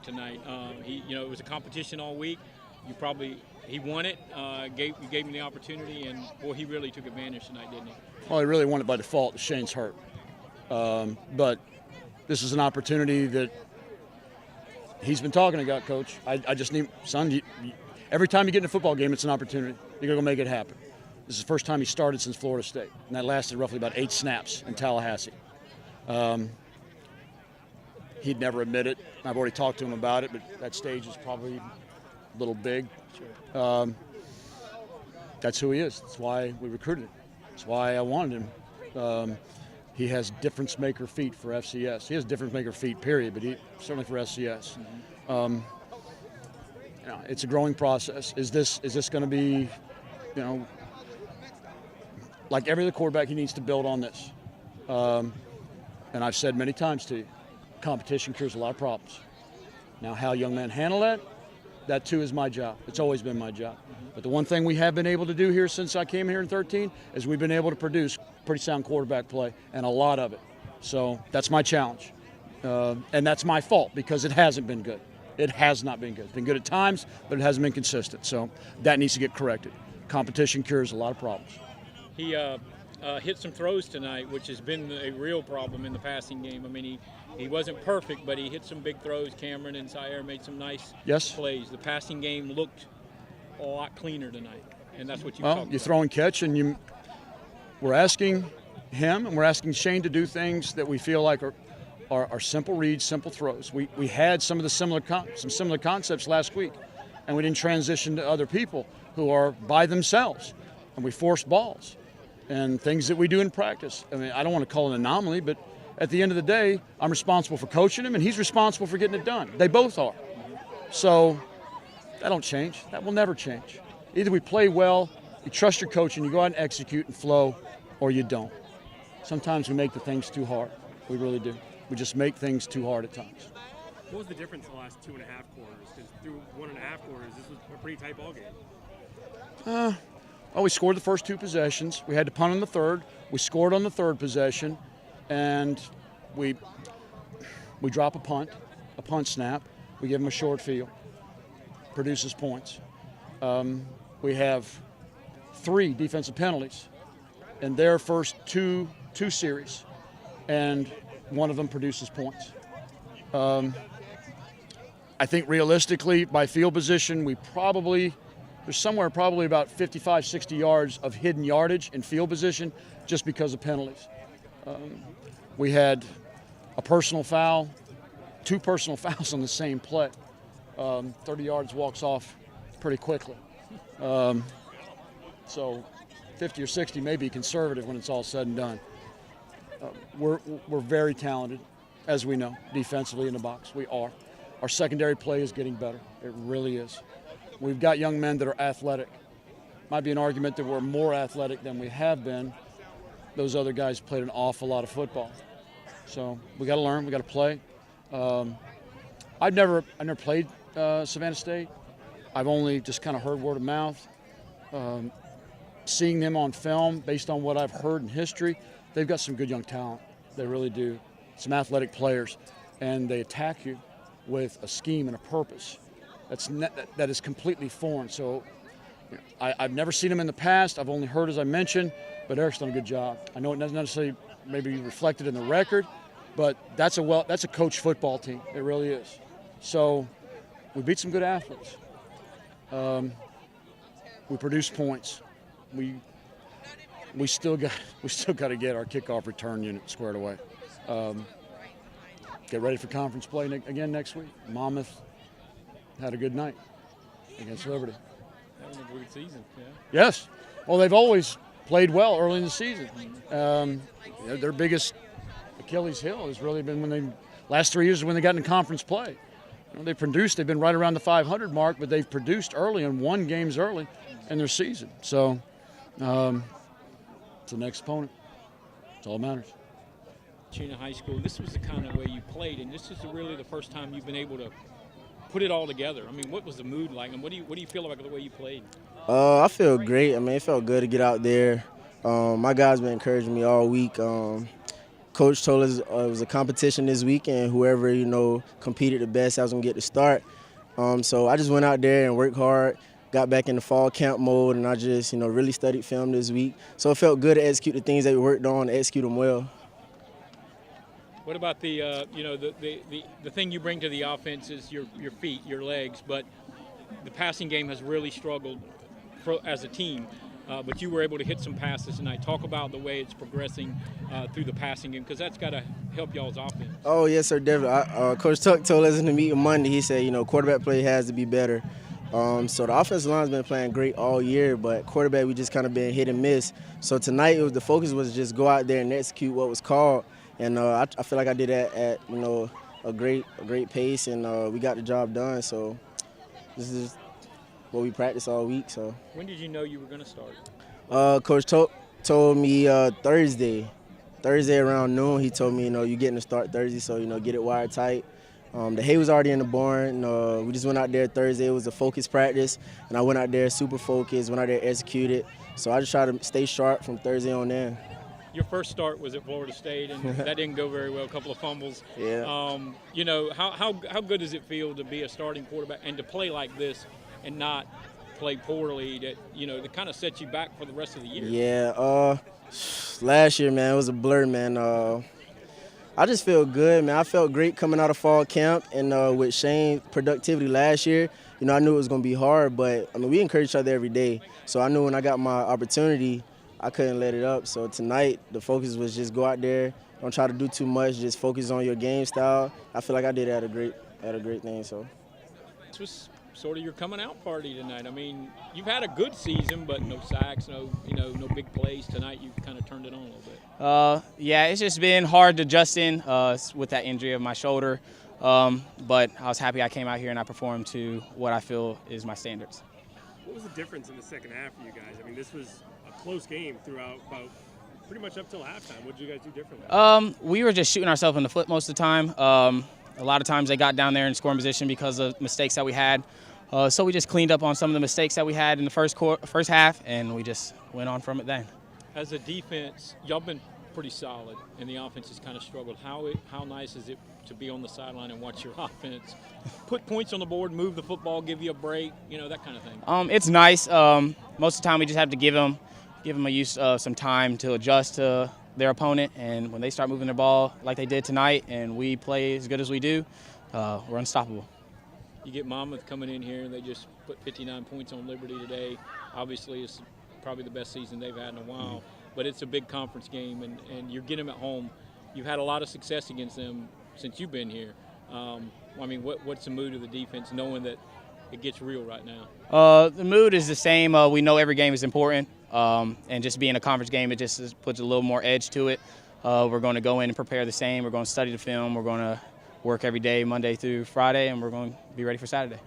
tonight. It was a competition all week. He won it. You gave him the opportunity, and boy, he really took advantage tonight, didn't he? Well, he really won it by default. Shane's hurt, but this is an opportunity that he's been talking about, Coach. I just need, son. Every time you get in a football game, it's an opportunity. You got to go make it happen. This is the first time he started since Florida State, and that lasted roughly about 8 snaps in Tallahassee. He'd never admit it. I've already talked to him about it, but that stage is probably a little big. That's who he is. That's why we recruited him. That's why I wanted him. He has difference-maker feet for FCS. He has difference-maker feet, period, but certainly for FCS. It's a growing process. Is this going to be, like every other quarterback, he needs to build on this. And I've said many times to you, competition cures a lot of problems. Now, how young men handle that too is my job. It's always been my job. But the one thing we have been able to do here since I came here in 2013 is we've been able to produce pretty sound quarterback play, and a lot of it. So that's my challenge. And that's my fault because it hasn't been good. It has not been good. It's been good at times, but it hasn't been consistent. So that needs to get corrected. Competition cures a lot of problems. He hit some throws tonight, which has been a real problem in the passing game. I mean, he wasn't perfect, but he hit some big throws. Cameron and Zaire made some nice plays. The passing game looked a lot cleaner tonight, and that's what you talked about. You throw and catch, and we're asking him and we're asking Shane to do things that we feel like are simple reads, simple throws. We had some of the similar concepts last week, and we didn't transition to other people who are by themselves, and we forced balls and things that we do in practice. I mean, I don't want to call it an anomaly, but at the end of the day, I'm responsible for coaching him, and he's responsible for getting it done. They both are. So that don't change. That will never change. Either we play well, you trust your coach, and you go out and execute and flow, or you don't. Sometimes we make the things too hard. We really do. We just make things too hard at times. What was the difference the last 2.5 quarters? Because through 1.5 quarters, this was a pretty tight ball game. Well, we scored the first 2 possessions. We had to punt on the third. We scored on the third possession, and we drop a punt snap. We give them a short field. Produces points. We have 3 defensive penalties in their first two series, and one of them produces points. I think realistically, by field position, there's somewhere probably about 55, 60 yards of hidden yardage in field position just because of penalties. We had a personal foul, 2 personal fouls on the same play. 30 yards walks off pretty quickly. So 50 or 60 may be conservative when it's all said and done. We're very talented, as we know, defensively in the box. We are. Our secondary play is getting better. It really is. We've got young men that are athletic. Might be an argument that we're more athletic than we have been. Those other guys played an awful lot of football. So we got to learn. We got to play. I've never played Savannah State. I've only just kind of heard word of mouth. Seeing them on film, based on what I've heard in history, they've got some good young talent. They really do. Some athletic players, and they attack you with a scheme and a purpose. That is completely foreign. So I've never seen them in the past. I've only heard, as I mentioned, but Eric's done a good job. I know it doesn't necessarily maybe reflected in the record, but that's a coach football team. It really is. So we beat some good athletes. We produce points. We still got to get our kickoff return unit squared away. Get ready for conference play again next week. Monmouth had a good night against Liberty. Having a good season, yeah. Yes. Well, they've always played well early in the season. Their biggest Achilles heel has really been last 3 years when they got into conference play. They've been right around the 500 mark, but they've produced early and won games early in their season. So it's the next opponent. That's all that matters. Junior high school, this was the kind of way you played, and this is really the first time you've been able to put it all together. I mean, what was the mood like, and what do you feel about the way you played? I feel great. I mean, it felt good to get out there. My guys been encouraging me all week. Coach told us it was a competition this week, and whoever, competed the best, I was going to get the start. So I just went out there and worked hard, got back in the fall camp mode, and I just, really studied film this week. So it felt good to execute the things that we worked on, execute them well. What about the thing you bring to the offense is your feet, your legs, but the passing game has really struggled as a team. But you were able to hit some passes tonight. Talk about the way it's progressing through the passing game, because that's got to help y'all's offense. Oh, yes, sir, definitely. Coach Tuck told us in the meeting Monday, he said, quarterback play has to be better. So the offensive line's been playing great all year, but quarterback, we just kind of been hit and miss. So tonight, the focus was just go out there and execute what was called. And I feel like I did that at, a great pace, and we got the job done. So this is what we practiced all week. So when did you know you were going to start? Coach told me Thursday around noon. He told me, you're getting to start Thursday, so get it wired tight. The hay was already in the barn. We just went out there Thursday. It was a focus practice, and I went out there super focused, went out there executed. So I just tried to stay sharp from Thursday on in. Your first start was at Florida State, and that didn't go very well, a couple of fumbles. Yeah. How good does it feel to be a starting quarterback and to play like this and not play poorly, that kind of sets you back for the rest of the year? Yeah, last year, man, it was a blur, man. I just feel good, man. I felt great coming out of fall camp, and with Shane's productivity last year, I knew it was going to be hard, but, we encourage each other every day. So I knew when I got my opportunity, I couldn't let it up. So tonight, the focus was just go out there, don't try to do too much, just focus on your game style. I feel like I did at a great thing. So this was sort of your coming out party tonight. I mean, you've had a good season, but no sacks, no big plays. Tonight, you kind of turned it on a little bit. Yeah, it's just been hard to adjust in with that injury of my shoulder. But I was happy I came out here and I performed to what I feel is my standards. What was the difference in the second half for you guys? I mean, this was a close game throughout about pretty much up till halftime. What did you guys do differently? We were just shooting ourselves in the foot most of the time. A lot of times they got down there in scoring position because of mistakes that we had. So we just cleaned up on some of the mistakes that we had in the first half, and we just went on from it then. As a defense, y'all been pretty solid, and the offense has kind of struggled. How nice is it to be on the sideline and watch your offense put points on the board, move the football, give you a break, that kind of thing? It's nice. Most of the time we just have to give them some time to adjust to their opponent, and when they start moving the ball like they did tonight and we play as good as we do, we're unstoppable. You get Monmouth coming in here, and they just put 59 points on Liberty today. Obviously, it's probably the best season they've had in a while, but it's a big conference game, and you're getting them at home. You've had a lot of success against them since you've been here. What's the mood of the defense, knowing that it gets real right now? The mood is the same. We know every game is important, and just being a conference game, it just puts a little more edge to it. We're going to go in and prepare the same. We're going to study the film. We're going to work every day, Monday through Friday, and we're going to be ready for Saturday.